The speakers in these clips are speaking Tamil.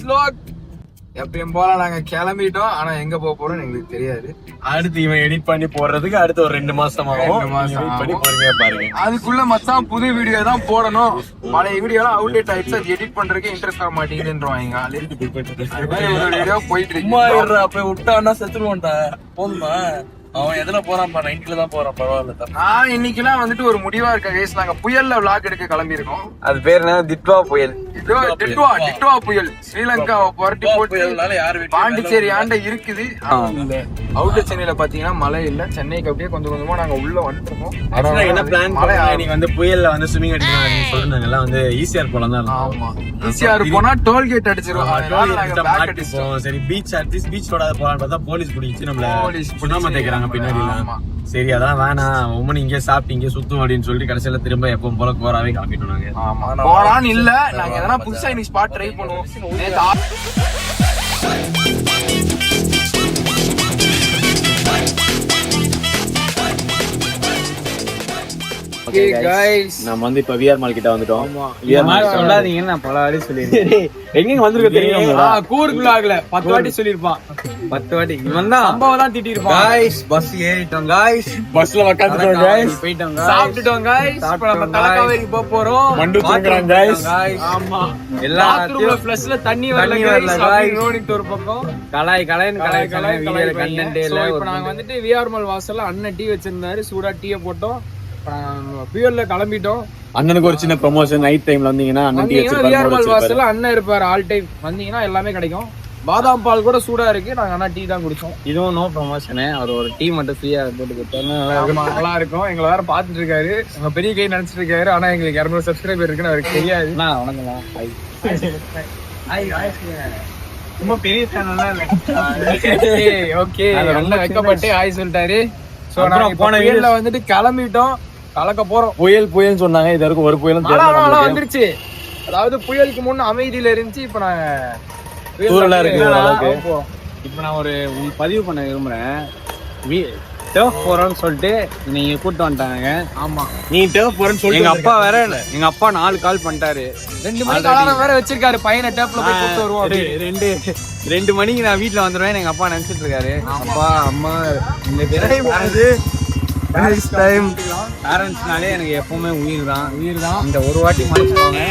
vlog. எப்பயும் போல நாங்க கிளம்பிட்டோம். ஆனா எங்க போக போறோம்னு எங்களுக்கு தெரியாது. அடுத்து இவன் எடிட் பண்ணி போடுறதுக்கு அடுத்து ஒரு 2 மாசம் ஆகும். பாருங்க. அதுக்குள்ள மச்சான் புது வீடியோ தான் போடணும். பழைய வீடியோ எல்லாம் அவுடேட் ஆயிடுச்சு. அது எடிட் பண்றதுக்கு இன்ட்ரெஸ்ட் வர மாட்டேங்குதுன்றாங்க. வீடியோ போயிட்டு இருக்கு. அப்ப விட்டான்னா செத்துருவான்டா. போதுமா? அவன் எதுல போறான்? 90ல தான் போறான். பரவாயில்ல. நான் இன்னைக்கெல்லாம் வந்துட்டு ஒரு முடிவா இருக்க கேஸ். நாங்க புயல்ல விளாக் எடுக்க கிளம்பி இருக்கோம். அது பேர் என்ன? திட்வா புயல். டிட்வா புயல் ஸ்ரீலங்கா புரட்டி போட்டு பாண்டிச்சேரி ஆண்ட இருக்குது. அவுட்டர் சென்னையில பாத்தீங்கன்னா மழை இல்ல. சென்னைக்கு அப்படியே கொஞ்சம் கொஞ்சமா நாங்க உள்ள வந்துருக்கோம். என்ன பிளான் நீங்க வந்து புயல்ல வந்து ஸ்விமிங் அடிக்கலாம் சொல்லுங்க. எல்லாம் வந்து ஈசிஆர் போலாம் தான். ஆமா, ஈசிஆர் போனா டோல்கேட் அடிச்சிருவோம். சரி, பீச் அட்லீஸ்ட் பீச் ரோட போலாம் பார்த்தா போலீஸ் பிடிச்சி நம்மள சுண்ணாம தேய்க்கிறாங்க பின்னாடி. சரி, அதான் வேணாம், உம்மன் இங்கே சாப்பிட்டு இங்கே சுத்தும் அப்படின்னு சொல்லிட்டு கடைசியில திரும்ப எப்பவும் போல கோராவே கிளம்பிட்டோம் நாங்க. ஆமா, கோரான்னு இல்ல, நாங்க எதனா புதுசா இன்னைக்கு ஸ்பாட் ட்ரை பண்ணுவோம். நம்ம வந்து இப்ப விஆர் மால் கிட்ட வந்துட்டோம். விஆர் மால் சொல்லாதீங்க, நான் பல வாட்டி சொல்லிருக்கேன். எங்க வந்திருக்க தெரியுமா? கூர்க்குள்ள ஆகல 10 வாட்டி சொல்லிருப்பான். 10 வாட்டி இவன் தான் சம்பவம் தான் திட்டி இருப்பான். Guys bus ஏறிட்டோம். गाइस பஸ்ல உட்கார்ந்துட்டோம். गाइस போயிட்டோம். சாப்பிட்டுட்டோம். गाइस இப்ப நம்ம தலகாவேரி போக போறோம். மண்டு தூக்குறாங்க. गाइस ஆமா, எல்லா பாத்ரூம்ல ஃப்ளஷ்ல தண்ணி வரல. गाइस ரோனிக்கு ஒரு பக்கம் கலாய் வீடியோல கண்டென்ட் இல்ல. இப்போ நாங்க வந்துட்டு விஆர் மால் வாசல்ல அண்ணன் டீ வச்சிருந்தாரு. சூடா டீயை போட்டோம். புயல்ல கிளம்பிட்டோம். அண்ணனுக்கு ஒரு சின்ன ப்ரமோஷன். நைட் டைம்ல வந்தீங்கன்னா அண்ணன் டீ வச்சிருப்பாரு. அண்ணன் இருப்பாரு. ஆல் டைம் வந்தீங்கன்னா எல்லாமே கிடைக்கும். பாதாம் பால் கூட சூடா இருக்கு. நாங்க ஆனா டீ தான் குடிச்சோம். இதுவும் நோ ப்ரமோஷனே. அவர் ஒரு டீ மட்டும் ஃப்ரீயா போட்டு கொடுத்தாரு. நல்லா இருக்கும். எங்களை வேற பாத்துட்டு இருக்காரு. எங்க பெரிய கை நினைச்சிட்டு இருக்காரு. ஆனா எங்களுக்கு 200 சப்ஸ்கிரைபர் இருக்குன்னு அவருக்கு தெரியாது. ரொம்ப பெரிய சேனல். ஓகே, நல்லா வைக்கப்பட்டு ஆய் சொல்லிட்டாரு. சோ நாங்க போன வீடியோல வந்துட்டு கிளம்பிட்டோம். கலக்க போறோம். புயல் சொன்னாங்க. இது வரைக்கும் ஒரு புயலும் வந்துருச்சு. அதாவது புயலுக்கு முன்ன அமைதியில இருந்துச்சு. இப்ப நான் தூரலா இருக்கு. இப்ப நான் ஒரு பதிவு பண்ண விரும்புறேன். டர்ஃப் போறோம்னு சொல்லிட்டு நீங்க கூட்டு வந்துட்டாங்க. ஆமா, நீ டர்ஃப் போறேன்னு சொல்லி எங்க அப்பா வேற இல்ல. எங்க அப்பா 4 கால் பண்ணிட்டாரு. 2 மணிக்கு அலாரம் வேற வச்சிருக்காரு. பையனை டர்ஃப்ல போய் கூட்டு வருவோம். 2 மணிக்கு நான் வீட்டுல வந்துருவேன். எங்க அப்பா நினைச்சிட்டு இருக்காரு. அப்பா அம்மா இந்த பேரண்ட்ஸ் பேரண்ட்ஸ்னாலே எனக்கு எப்பவுமே உயிர் தான். இந்த ஒரு வாட்டி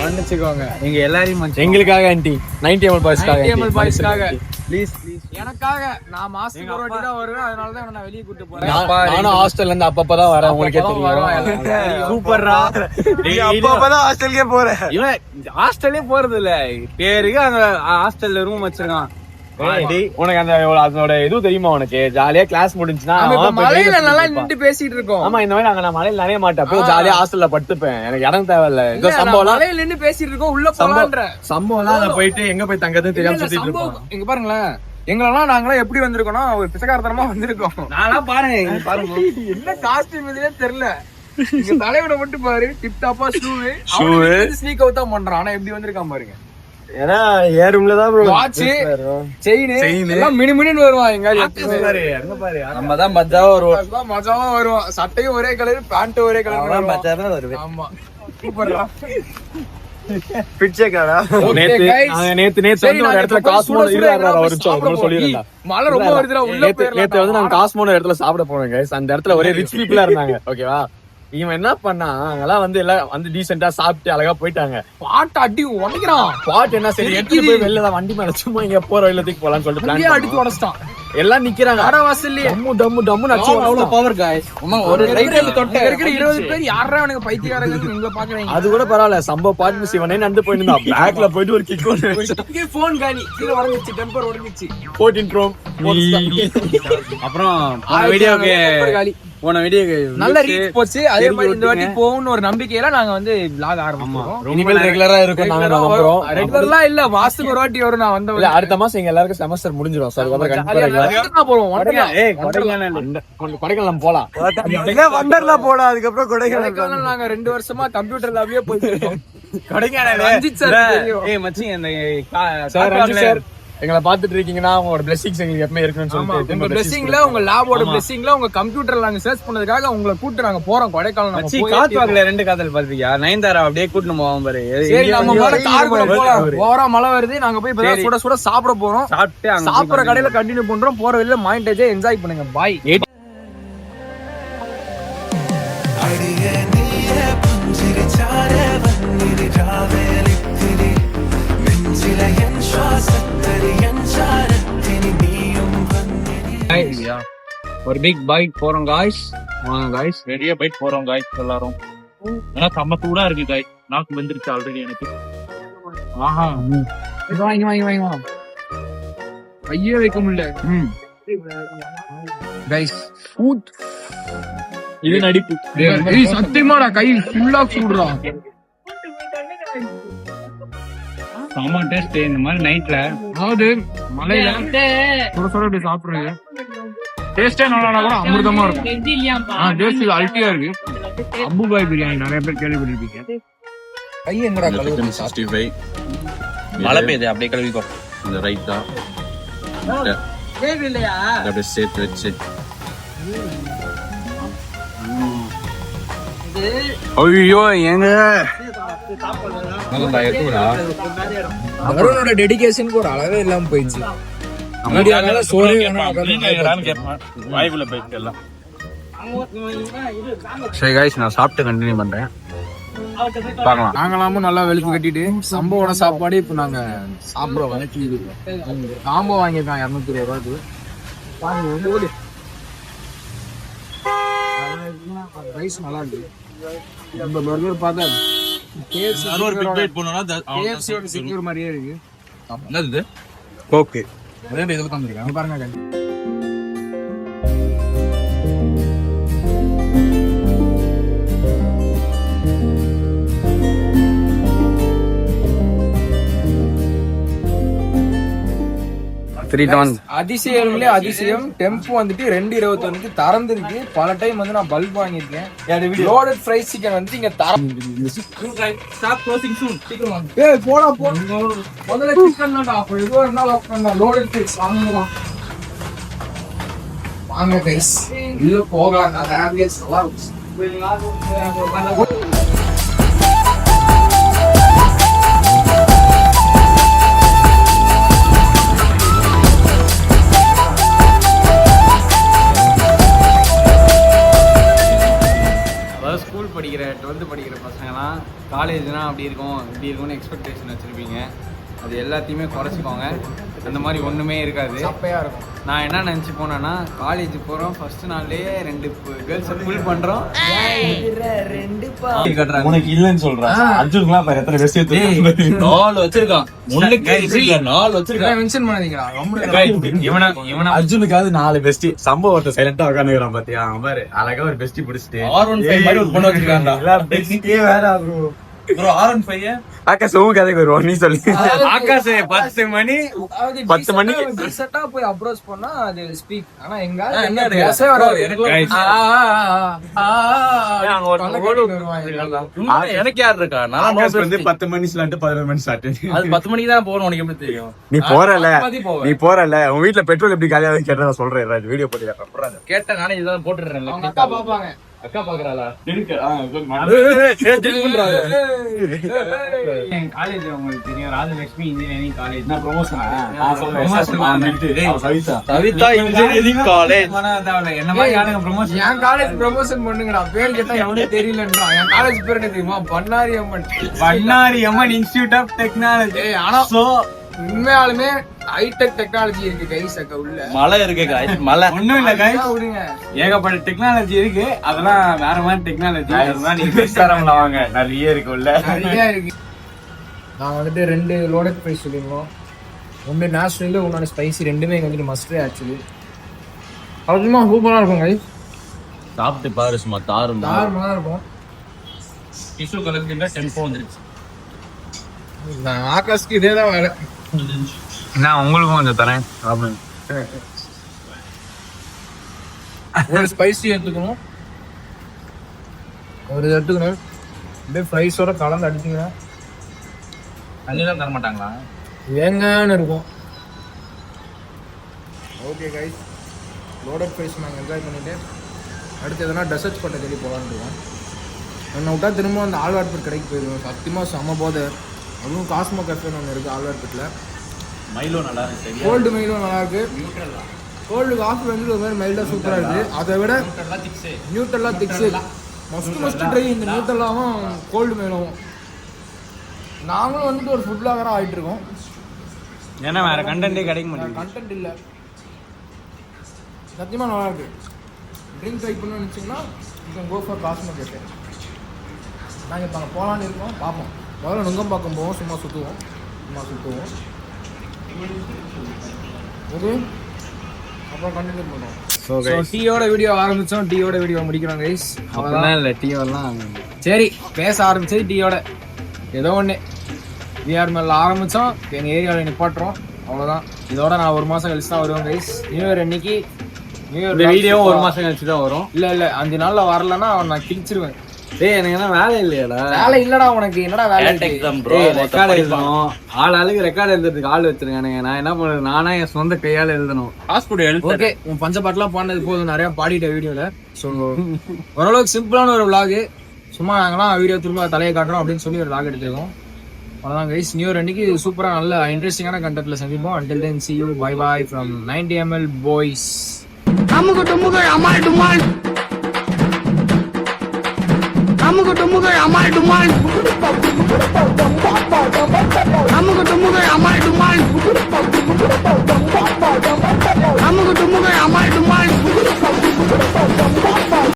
மன்னிச்சுக்கோங்க. எங்க எல்லாரையும் எங்களுக்காக ஆண்டி 90 ml பாய்ஸ்க்காக ப்ளீஸ் எனக்காக. நான் மாசத்துக்கு ஒரு வாட்டி தான் வருவேன். அதனால தான் நான் வெளிய கூட்டி போறேன். நானும் ஹாஸ்டல்ல இருந்து அப்பப்ப தான் வரேன். உங்களுக்கே தெரியும். சூப்பர்ரா. அப்பப்ப தான் ஹாஸ்டலுக்கே போறேன். இவன் ஹாஸ்டல்லே போறது இல்ல. பேருக்கு அங்க ஹாஸ்டல்ல ரூம் வச்சிருக்கான். உனக்கு அந்த அதோட இது தெரியுமா? உனக்கு ஜாலியா கிளாஸ் முடிஞ்சுன்னா மலையில நல்லா நின்று பேசிட்டு இருக்கோம். ஆமா, இந்த மாதிரி நான் மலையில நிறைய மாட்டேன். ஜாலியா ஹாஸ்டல்ல படுத்துப்பேன். எனக்கு இடம் தேவையில்ல. சம்பவம் மலையில நின்று பேசிட்டு இருக்கோம். உள்ள போலான்ற சம்பவம் போயிட்டு எங்க போய் தங்கறது தெரியாம சுத்திட்டு இருக்கோம். இங்க பாருங்களேன், எங்களெல்லாம் நாங்களாம் எப்படி வந்திருக்கோம்னா ஒரு பிச்சைக்காரத்தனமா வந்திருக்கோம். நான்லாம் பாருங்க என்ன காஸ்டியூம் இதுலயே தெரியல. இங்க தலையோட மட்டும் பாரு, டிப் டாப்பா ஷூ ஸ்னீக் அவுட் தான் பண்றான். ஆனா எப்படி வந்திருக்கான் பாருங்க. ஏன்னா ஏறும்ல தான் வாட்ச் செயின் எல்லாம் மினிமினின்னு வருவான். எங்க பாரு, நம்ம தான் மஜாவா வருவோம். சட்டையும் ஒரே கலர், பேண்ட் ஒரே கலர். மஜாவா வருவேன். ஆமா, சூப்பர்ரா. பிச்சைக்காரா. நேத்து வந்து ஒரு இடத்துல காஸ்மோல சொல்லிருந்தேன். மழை ரொம்ப வருதுடா. உள்ள நேத்து வந்து நாங்க காஸ்மோல இடத்துல சாப்பிட போனோங்க. அந்த இடத்துல ஒரே ரிச் பீப்புளா இருந்தாங்க. ஓகேவா? இவன் என்ன பண்ணா, அங்கெல்லாம் வந்து எல்லாம் வந்து டீசென்ட்டா சாப்பிட்டு அழகா போயிட்டாங்க. பாட்டு அடி உடைக்கிறான். பாட்டு என்ன சரி எடுத்துட்டு போய் வெளில வண்டி மேல சும்மா இங்க போற வழியில போலான்னு சொல்லிட்டு பிளான் அடிச்சு உடைச்சிட்டான். எல்லாம் நிக்கிறாங்க அட வாசல்ல. டம்மு அடிச்சு அவ்வளவு பவர் गाइस. ஒரு ரைட்ல தொட்ட இருக்கிற 20 பேர் யாரா எனக்கு பைத்தியக்காரங்க நீங்க பாக்குறீங்க. அது கூட பரவாயில்ல. சம்பவ பாட்டு சிவனே நடந்து போயிட்டு பேக்ல போயிட்டு ஒரு கிக் ஒன்னு போன் காலி கீழ உடைஞ்சிச்சு. டெம்பர் உடைஞ்சிச்சு. 14 Pro. அப்புறம் போன வீடியோக்கு நல்ல ரீச் போச்சு. அதே மாதிரி இந்த வாட்டி போகும்னு ஒரு நம்பிக்கையில நாங்க வந்து vlog ஆரம்பிச்சோம். இனிமேல் ரெகுலரா இருக்கும். நாங்க நம்புறோம். ரெகுலரா இல்ல, மாசத்துக்கு ஒரு வாட்டி வரும். நான் வந்த அடுத்த மாசம் எங்க எல்லாருக்கும் செமஸ்டர் முடிஞ்சிரும். சோ அதுக்கு அப்புறம் கண்டிப்பா போறோம். கொடைக்கானல் போலாம். வண்டர்லா போலாம். அதுக்கப்புறம் கொடைக்கானல் நாங்க 2 வருஷமா கம்ப்யூட்டர் லாபியே போயிட்டு இருக்கோம். கொடைக்கானல் ரஞ்சித் சார். மச்சி அந்த சார் எங்களை பாத்துட்டு இருக்கீங்கன்னா உங்களோட பிளெஸிங்ஸ் எங்களுக்கு எப்பவுமே இருக்குன்னு சொல்லிட்டு உங்க பிளெஸிங்ல உங்க லேபோட பிளெஸிங்ல உங்க கம்ப்யூட்டர்ல நாங்க சர்ச் பண்ணதுக்காக உங்களை கூட்டு நாங்க போறோம் கொடைக்கானல். நம்ம காத்து வாங்கல 2 காதல் பாத்தியா நயன்தாரா அப்படியே கூட்டிட்டு போவோம் பாரு. சரி நம்ம போற கார்குள்ள போலாம். ஓவரா மழை வருது. நாங்க போய் இப்ப சுட சுட சாப்பிட போறோம். சாப்பிடுற கடையில கண்டினியூ பண்றோம். போற வழியில மைண்டேஜ் என்ஜாய் பண்ணுங்க. பாய். ஒரு பிக் பைட் போறோம் காய்ஸ். வாங்க காய்ஸ், பெரிய பைட் போறோம் காய்ஸ் எல்லாரும். ஏன்னா செம்ம சூடா இருக்கு காய்ஸ். நாக்கு வெந்துருச்சு ஆல்ரெடி எனக்கு. ஆஹா வாங்கி வாங்கி வாங்கி வா. ஐயே வைக்க முடியல காய்ஸ். ஃபுட் இது நடிப்பு. ஏய் சத்தியமாடா கை ஃபுல்லா சூடுறா. செம்ம டேஸ்ட். இந்த மாதிரி நைட்ல அதாவது மலையில சுட சுட இப்படி சாப்பிடுறது டேஸ்டே நல்லா கூட அமிர்தமா இருக்கும். டேஸ்ட் அல்ட்டியா இருக்கு. அம்புபாய் பிரியாணி நிறைய பேர் கேள்விப்பட்டிருப்பீங்க. கை எங்கடா கழுவு? 65 மழை பெய்யுது அப்படியே கழுவிக்கோ. இந்த ரைத்தா அப்படியே சேர்த்து வச்சு ஐயோ எங்க வருணோட டெடிகேஷனுக்கு ஒரு அளவே இல்லாம போயிடுச்சு. சரி காய்ஸ், நான் சாப்பிட்டு கண்டினியூ பண்றேன். பார்க்கலாம். நாங்களாமும் நல்லா வெளுத்து கட்டிட்டு சம்பவோட சாப்பாடு இப்ப நாங்க சாப்பிடுறோம். காம்போ வாங்கியிருக்கான் 220 ரூபாய்க்கு. ரைஸ் நல்லா இருக்கு. நம்ம பர்கர் பார்த்தா KFC சிக்யூர் மாதிரியே இருக்கு. என்னது கோக்கு அதே இதுல தந்துருக்காங்க பாருங்க. அதிசயம்ல அதிசயம் டெம்போ வந்துட்டு 221 திறந்துருக்கு. பல டைம் வந்து நான் பல்ப் வாங்கியிருக்கேன். லோடட் ஃப்ரைஸ் சிக்கன் வந்து இங்க போடா போ. முதல்ல சிக்கன் தான் ஆஃப். ஏதோ ஒரு நாள் ஆஃப் பண்ணலாம். லோடட் ஃப்ரைஸ் வாங்கலாம். வாங்க கைஸ் உள்ள போகலாம். நான் ஆம்பியன்ஸ் நல்லா இருக்கு. படிக்கிற 12th படிக்கிற பசங்கலாம் காலேஜ்னா அப்படி இருக்கும் இப்படி இருக்கும்னு எக்ஸ்பெக்டேஷன் வச்சுருப்பீங்க. அது எல்லாத்தையுமே குறைச்சிக்கோங்க. அந்த மாதிரி ஒன்றுமே இருக்காது. சப்பையாக இருக்கும். நான் என்ன நினச்சி போனேன்னா காலேஜ் போகிறோம் ஃபர்ஸ்ட் நாள்லேயே 2 கேர்ள்ஸை ஃபுல் பண்ணுறோம். உனக்கு இல்லன்னு சொல்றேன். அர்ஜுன்லாம் பாரு எத்தனை வெஸ்ட் 4 வச்சிருக்கான். உனக்கு 4 வச்சிருக்கான். மென்ஷன் பண்ணாதீங்கடா. அர்ஜுனுக்காவது 4 பெஸ்டி. சம்பவத்தை சைலண்டா உட்காந்துக்கிறான் பாத்தியா. அவன் பாரு அழகா ஒரு பெஸ்டி பிடிச்சிட்டு R15 மாதிரி ஒரு பொண்ணு வச்சிருக்கான்டா. பெஸ்டியே வேற ப்ரோ. R15 ஆகாஷ் உங்க கதைக்கு வருவோம். நீ சொல்லு. ஆகாஷ் 10 மணி 10 மணிக்கு செட்டா போய் அப்ரோச் பண்ணா அது ஸ்பீக். ஆனா எங்க எனக்கு யார் இருக்கா? நான் வந்து 10 மணி ஸ்லாட் 11 மணி ஸ்டார்ட். அது 10 மணிக்கு தான் போறோம். உனக்கு எப்படி தெரியும்? நீ போறல உன் வீட்ல பெட்ரோல் எப்படி காலியாவே கேட்டா சொல்றேன். வீடியோ போட்டு காட்டுறேன். கேட்ட நானே இதான் போட்டுறேன். அக்கா பாப்பாங்க. அக்கா பாக்குறாளா? காலேஜ் உங்களுக்கு தெரியும். Rajalakshmi engineering college. நான் ப்ரமோஷன் சவிதா இன்ஜினியரிங் காலேஜ். என்ன மாதிரி ஆளுங்க ப்ரமோஷன்? என் காலேஜ் ப்ரமோஷன் பண்ணுங்கடா. பேர் கேட்டா எவனே தெரியலன்றா. என் காலேஜ் பேர் என்ன தெரியுமா? Bannari Amman institute of technology. ஆனா உண்மையாலுமே ஹைடெக் டெக்னாலஜி இருக்கு கைஸ். அங்க உள்ள மலை இருக்கு கைஸ். மலை ஒண்ணும் இல்ல கைஸ். விடுங்க. ஏகப்பட்ட டெக்னாலஜி இருக்கு. அதெல்லாம் வேற மாதிரி டெக்னாலஜி. அதெல்லாம் நீங்க பேசாரம்ல வாங்க. நிறைய இருக்கு உள்ள. நிறைய இருக்கு. நான் வந்துட்டு 2 லோடட் ஃப்ரைஸ் சொல்லிருந்தோம். ஒன்று நேஷனல், ஒன்னொன்று ஸ்பைசி. ரெண்டுமே இங்க வந்துட்டு மஸ்ட் ஆக்சுவலி. அதுமா சூப்பரா இருக்கும் கைஸ். சாப்பிட்டு பாரு. சும்மா தாறுமா இருக்கும். டிஷ்யூ கலர்ல டெம்போ வந்துருச்சு. நான் ஆகாஷ்க்கு இதே தான் வேலை. நான் உங்களுக்கும் கொஞ்சம் தரேன். ஒரு ஸ்பைசி எடுத்துக்கணும். ஒரு எடுத்துக்கணும். அப்படியே ஃப்ரைஸோட கலந்து அடிச்சிங்கன்னா தண்ணிலாம் தர மாட்டாங்களா? வேங்கன்னு இருக்கும். ஓகே கைஸ், லோடட் ஃப்ரைஸ் நாங்கள் என்ஜாய் பண்ணிவிட்டு அடுத்து எதனா டெசர்ட் ஸ்பாட்டை தேடி போகலான்னு இருக்கோம். என்னை விட்டா திரும்ப அந்த ஆழ்வார்பேட் கடைக்கு போயிடுவோம். சத்தியமாக செம்ம போதை. அதுவும் காஸ்மோ கஃபேன்னு ஒன்று இருக்குது ஆழ்வார்பேட்டில். மைலோ நல்லா இருக்கு. கோல்டு மைலும் நல்லாயிருக்கு. கோல்டு காஃபி வந்து ஒரு மாதிரி மைல்டாக சூப்பராக இருக்குது. அதை விட நியூட்டெல்லாம் திக்ஸு மஸ்ட் ட்ரை. இந்த நியூட்டெல்லாவும் கோல்டு மைலும். நாங்களும் வந்துட்டு ஒரு ஃபுட் பிளாகராக ஆகிட்டு இருக்கோம். ஏன்னா வேற கண்டென்ட்டே கிடைக்க மாட்டேங்குது. கண்டென்ட் இல்லை, சத்தியமாக நல்லாயிருக்கு. ட்ரிங்க் ட்ரை பண்ணணும்னு நினச்சிங்கன்னா கோ ஃபார் காஸ்மோ கேஃபே. நாங்கள் இப்போ அங்கே போகலான்னு இருக்கோம், பார்ப்போம். முதல்ல நுங்கம்பாக்கம் போவோம், சும்மா சுற்றுவோம். ஓகே, அப்புறம் கண்டினியூ பண்ணுவோம். டீயோட வீடியோ ஆரம்பிச்சோம், டீயோட வீடியோ முடிக்கிறோம் கைஸ். அப்படிலாம் இல்லை, டீயெல்லாம் சரி பேச ஆரம்பிச்சது டீயோட. ஏதோ ஒன்று விஆர்எம்எல் ஆரம்பித்தோம், எங்கள் ஏரியாவில் நிப்பாட்டுறோம், அவ்வளோதான். இதோட நான் 1 மாதம் கழிச்சு தான் வருவேன் கைஸ். நியூ இயர் அன்னைக்கு இந்த வீடியோவும் 1 மாதம் கழிச்சு தான் வரும். இல்லை 5 நாளில் வரலன்னா நான் கிழிச்சிருவேன். டேய் எனக்கு என்ன வேலை இல்லையாடா? வேலை இல்லடா உனக்கு, என்னடா வேலை? ரெக்கார்டு எழுதணும். ஆளுக்கு ரெக்கார்டு எழுதுறதுக்கு ஆள் வச்சிருக்கானுங்க. நான் என்ன பண்றது? நானா என் சொந்த கையால எழுதணும். பாஸ்போர்ட் எழுது. ஓகே, உன் பஞ்சப்பாட்டுலாம் பாடினது போதும், நிறைய பாடிட்ட வீடியோல. ஸோ ஓரளவுக்கு சிம்பிளான ஒரு விளாகு. சும்மா நாங்களாம் வீடியோ திரும்ப தலையை காட்டுறோம் அப்படின்னு சொல்லி ஒரு விளாக் எடுத்துருக்கோம். அவ்வளோதான் கைஸ். நியூ இயர் அன்னைக்கு சூப்பராக நல்ல இன்ட்ரெஸ்டிங்கான கண்டென்ட்ல சந்திப்போம். Until then, see you. Bye bye from 90ml boys. AMMK டுமுக Amaal டுமால், AMMK டுமுக Amaal டுமால், AMMK டுமுக Amaal டுமால், AMMK டுமுக Amaal டுமால்.